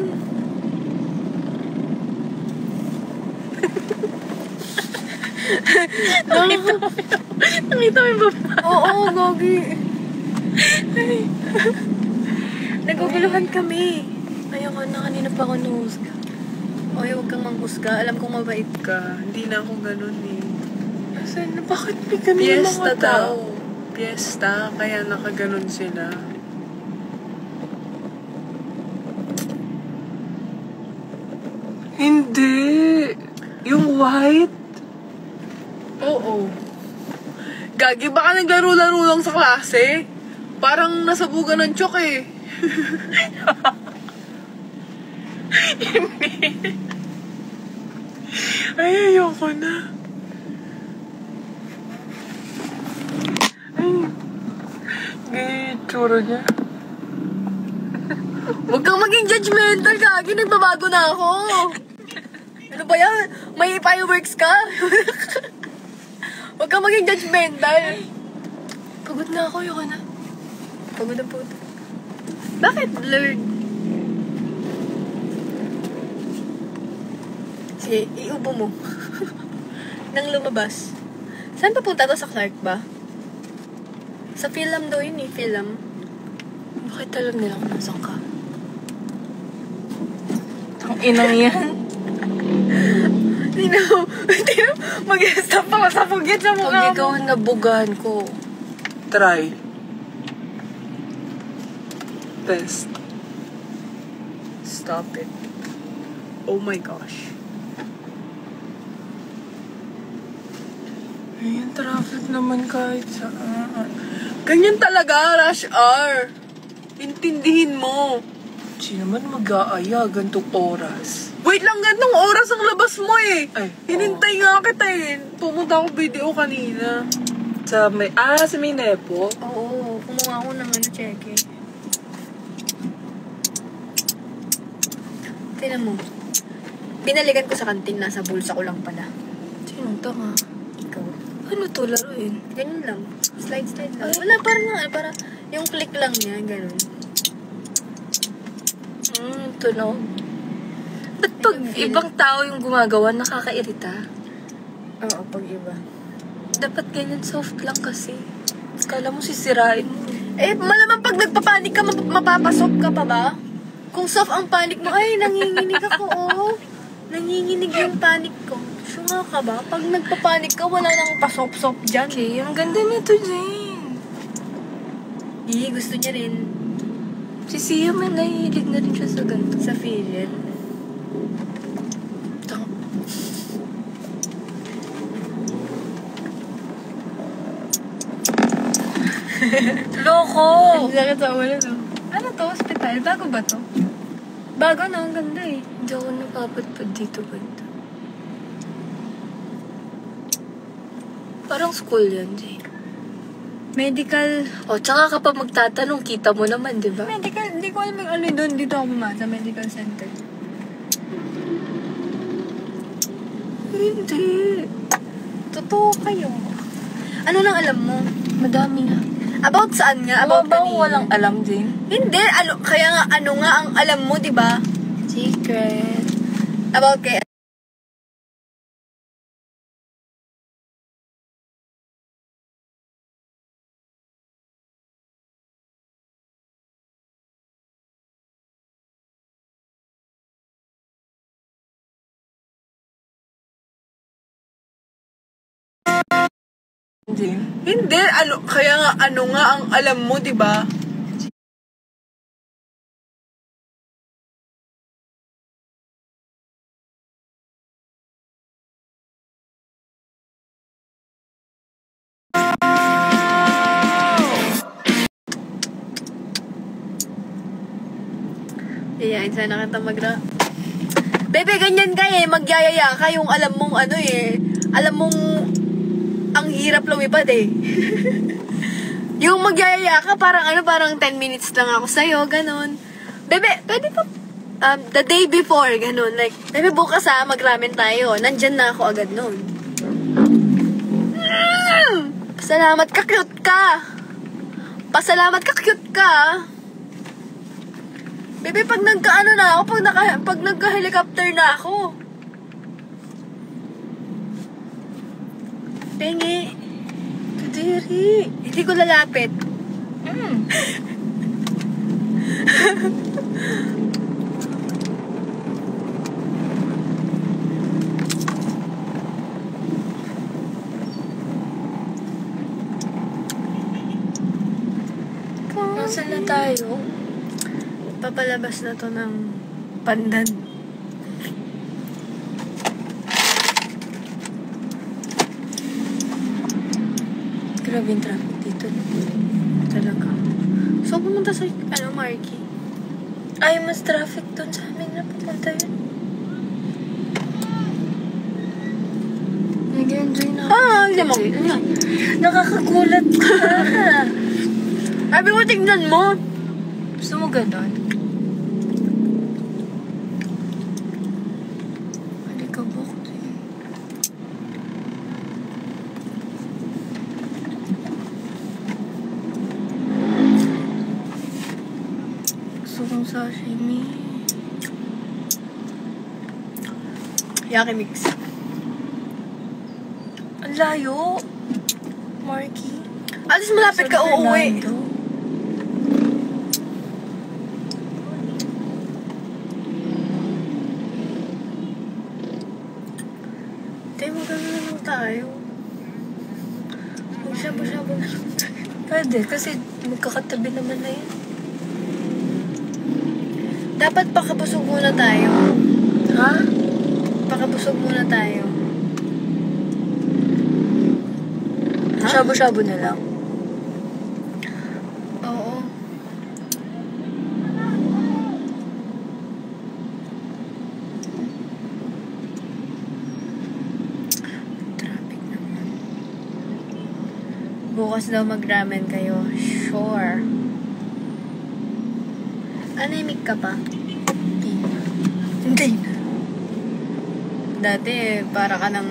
Nakita mo yung baba?
Oo, Gogi. Naguguluhan kami.
Ayoko na, kanina pa ako nuhusga.
Oy, huwag kang manghusga. Alam kong mabait ka.
Hindi na ako ganun eh.
Kasi bakit may kami
Fiesta
mga tao?
daw. Fiesta, kaya nakaganon sila. Hindi. Yung white? Oo. Gagi, baka naglaro-laro lang sa klase. Parang nasabugan ng chok eh. Ay, ayoko na. Ay, ganyan yung tsura niya.
Huwag kang maging judgmental, Gagi. Nagbabago na ako. Ano ba yan? May fireworks ka? Huwag kang maging judgmental.
Pagod na ako, ayoko na.
Pagod na po. Bakit blurred? Sige, iubo mo. Nang lumabas. Saan papunta to? Sa Clark ba? Sa film daw yun eh, film.
Bakit alam nila kung nasan ka? Ang inang yan.
Hindi na, mag-stop pa sa pugit sa mukha
Pag
mo.
ikaw nabugahan ko,
Try. Test.
Stop it. Oh my gosh.
Ay, yung traffic naman kahit saan. Ganyan talaga, rush hour. Intindihin mo. Sino man mag-aaya gantong oras? Wait lang, gantong oras ang labas mo eh.
Ay,
Hinintay nga kita eh. Pumunta ako video kanina. Sa may Nepo.
Oo, kumuha ako ng cheque. Tignan mo. Binalikan ko sa kantin, nasa bulsa ko lang pala.
sinong tanga?
Ikaw.
Ano to, laruin?
Ganyan lang. Slide lang. Wala, para yung click lang niya, ganun.
Tunog. Ba't pag ibang tao yung gumagawa, nakakairita?
Oo, pag iba.
Dapat ganyan soft lang kasi. Kala mo sisirain mo.
Eh, malamang pag nagpapanik ka, mapapasok ka pa ba? Kung soft ang panic mo, ay, nanginginig ako, oh. Nanginginig yung panic ko. Syunga ka ba? Pag nagpapanik ka, wala nang pasop-sop dyan.
Okay, ang ganda nito, Jane.
Gusto niya rin.
Si Sia man, nahihilig na rin siya sa ganito.
Sa filial.
Loko!
Ang sakit sa ulo, no? Ano to? Hospital? Bago ba to? Bago na, ang ganda eh.
Hindi ako napapadpad dito banda. Parang school yan, Jane.
Medical.
O, tsaka kapag magtatanong, kita mo naman, di ba?
Medical, hindi ko alam yung ano doon. Dito ako sa medical center.
Hindi.
Totoo kayo. Ano nang alam mo?
Madami nga.
About saan nga? About
About
kanina?
walang alam, Jane?
Hindi, kaya nga ano nga ang alam mo, di ba?
Secret.
About kay...
Hindi.
Hindi, kaya nga ano nga ang alam mo, di ba?
Yayain sana kita Bebe, ganyan ka eh. Magyayaya ka yung alam mong ano eh. Alam mong ang hirap lumipad eh. Yung magyayaya ka, parang 10 minutes lang ako sa'yo, ganon. Bebe, pwede pa, the day before, ganon. Like, bebe, bukas mag-ramen tayo. Nandyan na ako agad nun. Pasalamat ka, cute ka. Pasalamat ka, cute ka. Bebe, pag nagka-ano na ako, pag nagka-helicopter na ako. Pengi. Kadiri. Hindi ko lalapit.
Nasaan na tayo?
Papalabas na to ng pandan.
Grabe yung traffic dito.
Talaga. So, pumunta sa, Marky.
Ay, mas traffic doon sa amin na pumunta yun. Nag-enjoy na.
Hindi mo.
Nakakagulat ka.
Sabi ko, tignan mo.
Gusto mo ganon? Halika ba ko sa'yo? Gusto kong sashimi.
Yaki mix.
Ang layo. Marky.
Alis malapit ka uuwi. Tayo, magano na lang tayo. Magsabo-sabo na lang tayo.
Pwede, kasi magkakatabi naman na yun.
Dapat pakabusog muna tayo.
Ha?
Pakabusog muna tayo. Ha?
Shabu-shabu na lang.
Oo. Traffic naman. Bukas daw mag-ramen kayo. Sure. Anemic ka pa? Hindi na. Dati, para ka ng,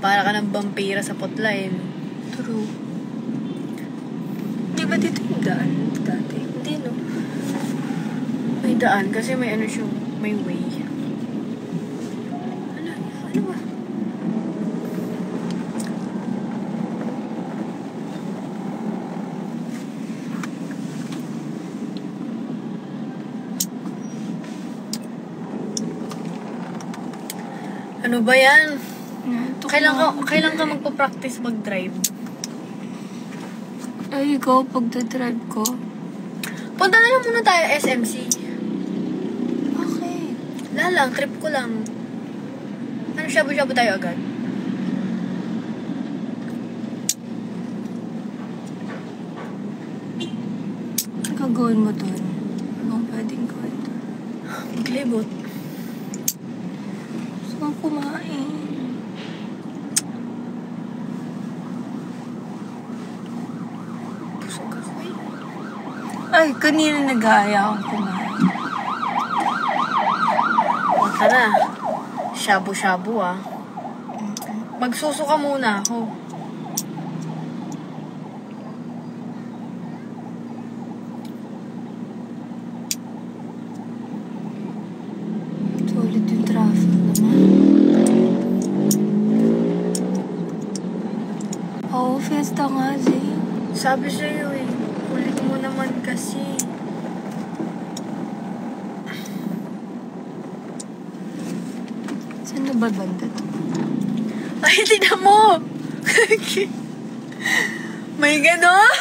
para ka ng vampira sa putla eh.
True. Di ba dito yung daan? Dati?
Hindi, no? May daan kasi may siya, may way. Ano ba? Ano ba yan? Kailan ka magpa-practice mag-drive?
Ay, ikaw, pagdadrive ko.
Punta na lang muna tayo SMC.
Okay.
Lang, trip ko lang. Shabu-shabu tayo agad.
Ang gagawin mo doon? Anong pwedeng gawin doon?
Maglibot.
Gusto kong kumain.
Busog ako eh.
Ay, kanina nag-aaya akong kumain.
Tara. Shabu-shabu ah. Magsusuka muna ako.
Sulit yung traffic naman. Oo, fiesta nga, Zay.
Sabi sa'yo eh. Kulit mo naman kasi.
Saan na ba banda to?
Ay, tignan mo! May ganon!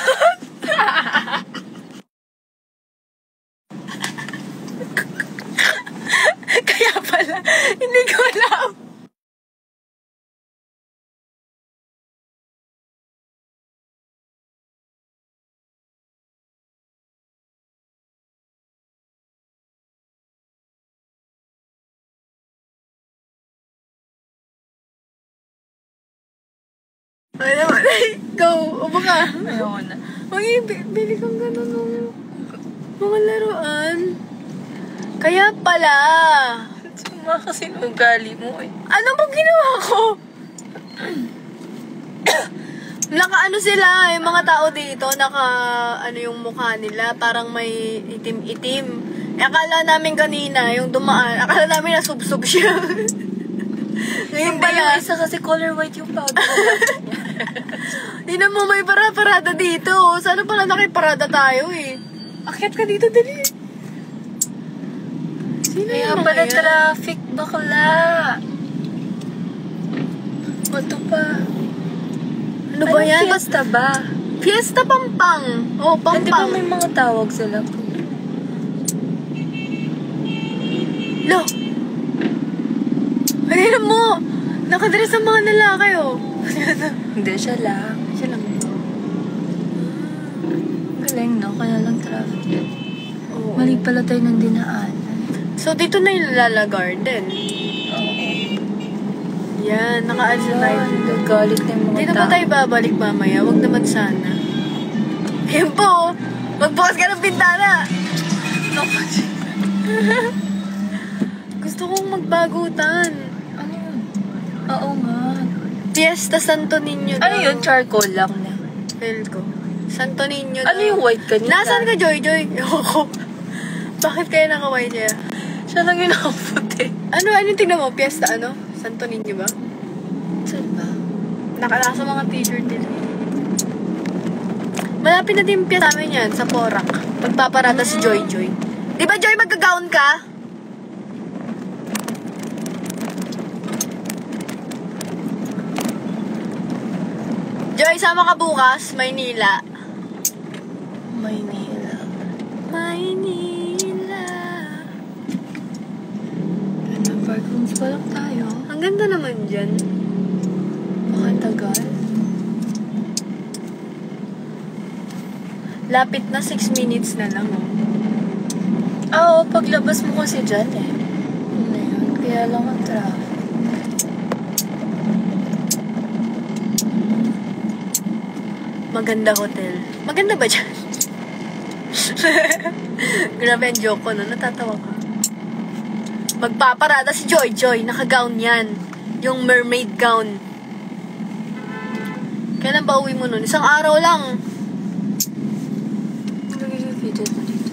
Kaya pala, hindi ko alam. Ay naman, go, upo ka.
Ayoko na.
Ay, bili kang gano'n ng mga laruan. Kaya pala.
Suma kasi ng ugali mo eh.
Ano bang ginawa ko? Naka sila, yung mga tao dito, yung mukha nila, parang may itim-itim. Akala namin kanina, yung dumaan, akala namin nasubsob siya. Ngayon
Hindi,
pala,
yung isa kasi color white yung powder.
Tingnan mo, may parada dito. Sana pala nakiparada tayo eh. Akyat ka dito, dali. Sino
Kaya
yung
pala
mga yan?
traffic, bakla. Bato pa.
Ano ba yan?
Fiesta ba?
Fiesta Pampang. Oh,
Hindi ba
Pampang.
may mga tawag sila po?
Lo! Ayun mo! Nakadress ang mga lalaki, oh.
Hindi, siya lang.
Siya lang.
Galing, no? Kaya lang traffic.
Oo.
Mali pala tayo ng dinaanan.
So, dito na yung Lala Garden.
Oo.
Yan, nakaalis na tayo.
Nagalit na yung mga
Hindi na ba tayo babalik mamaya? Huwag naman sana. Yan po, magbukas ka ng bintana. Gusto kong magbagutan.
Ano yun? Oo nga.
Fiesta Santo Niño daw.
Ano yun? Charcoal lang na.
Feel ko. Santo Niño
Ano
daw.
yung white kanina?
Nasaan ka, Joy? Ako. Bakit kaya naka-white siya?
Siya lang yung nakaputi.
Ano yung tingnan mo? Fiesta ano? Santo Niño ba?
Saan ba?
Nakalasa mga t-shirt nila. Malapit na din yung fiesta namin yan sa Porac. Magpaparada si Joy. Di ba, Joy, magka-gown ka? Joy, sama ka bukas, Maynila.
Maynila. Ano, park rooms pa lang tayo.
Ang ganda naman dyan.
Makatagal.
Lapit na 6 minutes na lang, oh.
Oo, paglabas mo kasi dyan eh. Ano yun? Kaya lang ang traffic.
Maganda hotel. Maganda ba dyan? Grabe ang joke ko, no? Natatawa ka. Magpaparada si Joy. Naka-gown yan. Yung mermaid gown. Kailan ba uwi mo nun? Isang araw lang.
Lagay yung video mo dito.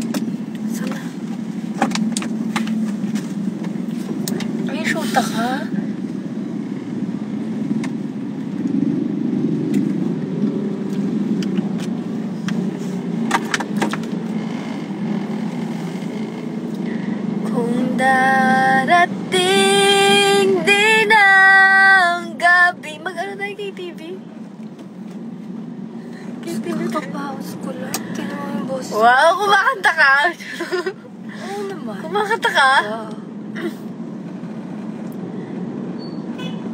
Sana.
Ay, shoota ka?
Kung darating din ang gabi. Mag-ano tayo KTV? KTV pa.
Papaus ko lang. Tingnan mo yung boses.
Wow, kumakanta ka.
Oo naman.
Kumakanta ka?
Ah.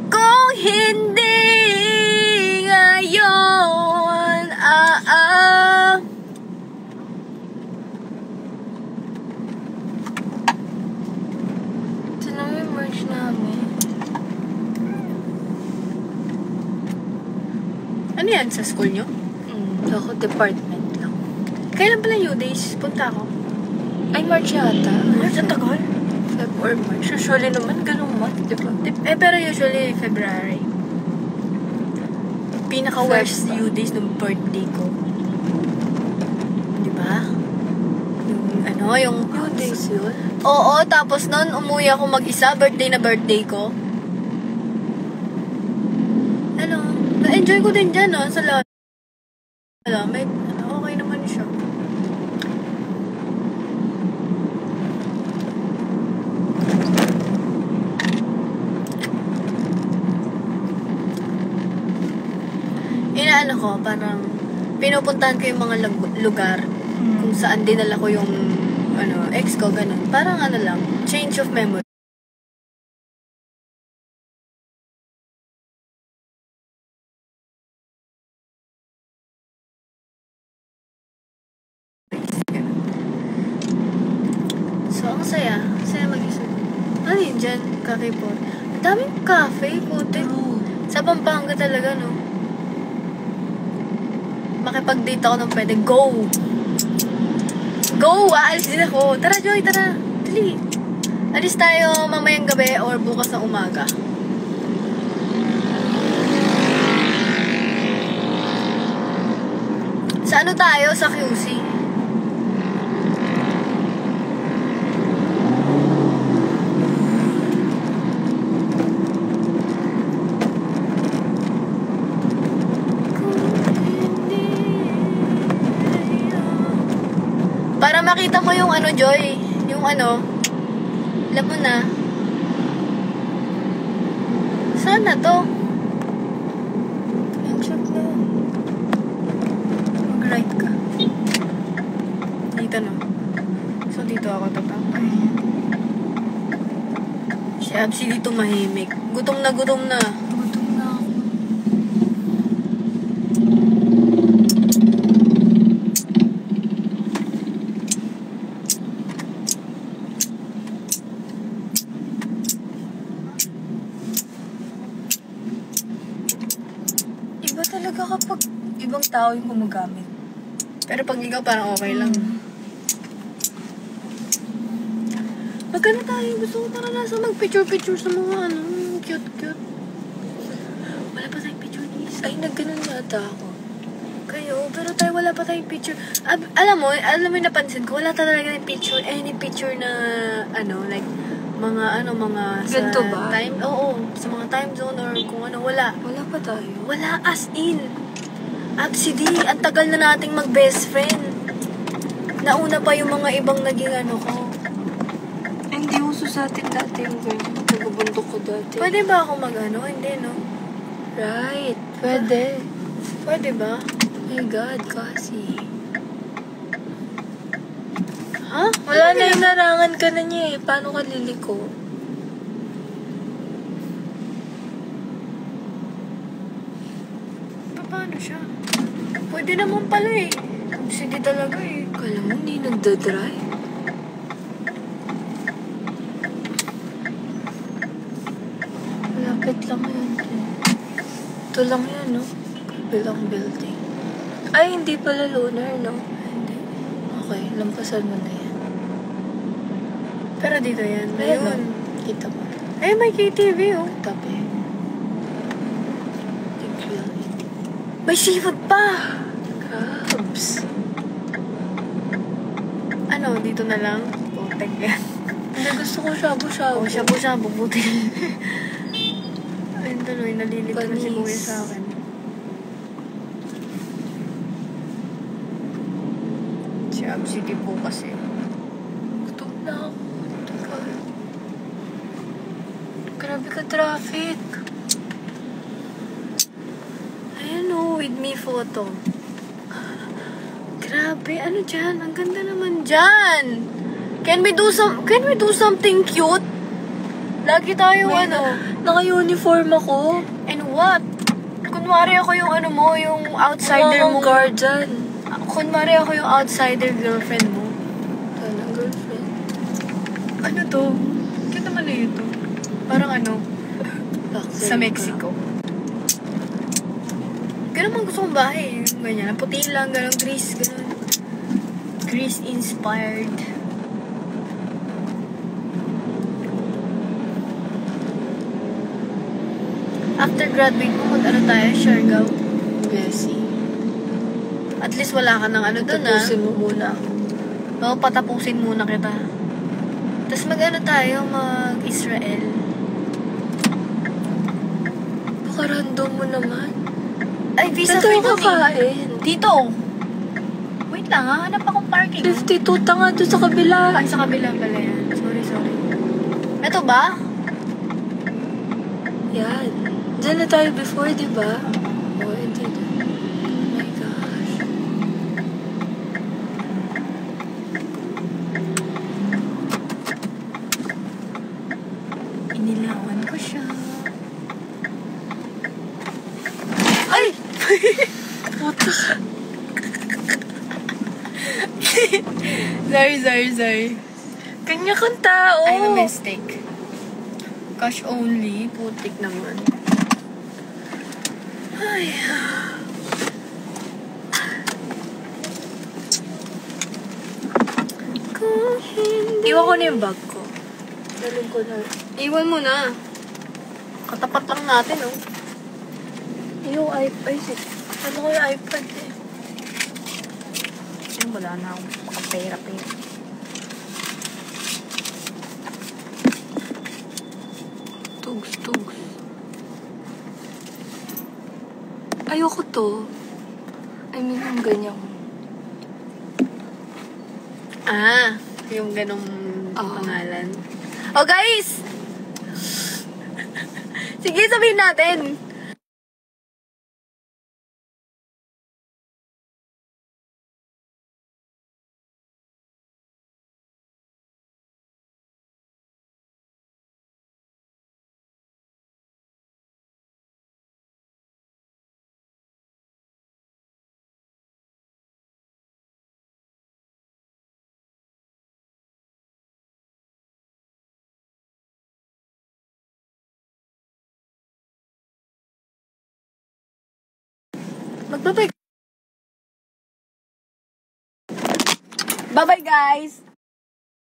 Kung hindi ngayon,
Tingnan mo yung merch namin.
Ano yan sa school nyo?
Ako, department lang.
Kailan pala U-Days? Punta ako.
Ay, March yata.
March, ang tagal.
Feb or March. Usually naman, ganun month, di ba?
Pero usually February. Pinaka-worst U-Days ng birthday ko. Di ba? Yung
Yung days yun.
Oo, tapos nun, umuwi ako mag-isa, birthday ko. Ano, na-enjoy ko din dyan, no, sa lahat. May, okay naman siya. Inaano ko, parang, pinupuntahan ko yung mga lugar kung saan dinala ko yung ex ko, ganun. Parang lang, change of memory. So, ang saya. Saya mag-isip. Ano yun dyan? Cafe po. Ang daming cafe, puti. Sa Pampanga talaga, no? Makipag-date ako nung pwede. Go! Go! Aalis din ako. Tara, Joy, tara. Dali. Alis tayo mamayang gabi or bukas ng umaga. Sa ano tayo? Sa QC. Para makita mo yung Joy. Yung alam mo na. Saan na to?
Check na.
Mag-right ka. Dito, no? So, dito ako tatapay. Si Absi dito mahimik. Gutom na.
Gutom na ako. talaga kapag ibang tao yung gumagamit.
Pero pag ikaw, parang okay lang. Magkano tayo? Gusto ko naranasan mag-picture-picture sa mga cute-cute. Wala pa tayong picture ni Isa.
Ay, nagganon yata ako.
Kayo, pero tayo wala pa tayong picture. Alam mo yung napansin ko, wala talaga yung picture, any picture na, like, mga sa
Ganito ba?
time, oo, sa mga time zone or kung ano, wala.
Wala pa tayo.
Wala as in. Absidi, ang tagal na nating mag-best friend. Nauna pa yung mga ibang naging ko.
Hindi uso sa atin dati yung ganyan. Nagbubundok ko dati.
Pwede ba ako Hindi, no?
Right. Pwede.
Pwede ba?
My God, kasi.
Ha?
Wala na yung narangan ka na niya eh. Paano ka liliko?
Paano siya? Pwede naman pala eh. Sige talaga eh.
Kala mo hindi nagdadry? Malapit lang yun. Ito lang yan, no? Bilang building. Ay, hindi pala lunar, no?
Hindi.
Okay, lampasan mo na yan.
Pero dito yan.
Ayun, no?
Ayun.
Kita mo.
Eh, may KTV oh.
Tabi. Think really.
May seafood pa!
Crabs.
Dito na lang? Putek yan.
Hindi, gusto ko shabu-shabu.
Oh, shabu-shabu. Buti. Ayun tuloy, nalilito na si
Panis.
Kuya sa akin. Si Absity po kasi.
Gutom na ako. Teka. Grabe ka traffic.
Ayan o, with me photo. Grabe, dyan? Ang ganda naman dyan. Can we do something cute? Lagi tayo
Naka-uniform ako.
And what? Kunwari ako yung yung outsider mo.
Mga guardian.
Kunwari ako yung outsider girlfriend mo.
Tanang girlfriend.
Ano to? Cute naman na ito. Parang sa Mexico. Ganun man gusto kong bahay. Ganyan. Puti lang. Ganun. Grease. Ganun. Grease-inspired. After graduate mo, tayo? Siargao?
Bessie.
At least wala ka ng doon
Tapusin mo muna.
Oo, patapusin muna kita. Tapos tayo? Mag-Israel.
Baka random mo naman.
Ay, visa
Saan tayo
free
kakain?
Dito. Wait lang, hanap akong parking.
52 tanga doon sa kabila.
Ay, sa kabila pala yan. Sorry. Ito ba?
Yan. Diyan na tayo before, di ba? Oh, hindi na. Oh my gosh.
Inilawan ko siya. Ay!
Putas.
Sorry.
Kanya kang tao.
I have a mistake. Cash only. Putik naman. Ay. Kung hindi...
Iwan ko na yung bag ko. Dalhin ko na.
Iwan mo na. Katapat lang natin, oh.
Yung iPad. Ano ko yung iPad eh?
Wala na akong makapera-pera.
Tugs. Ayoko to. I mean, yung ganyan.
Yung ganong
Oo.
pangalan. Oh, guys! Sige, sabihin natin.
Magbabay.
Bye-bye, guys!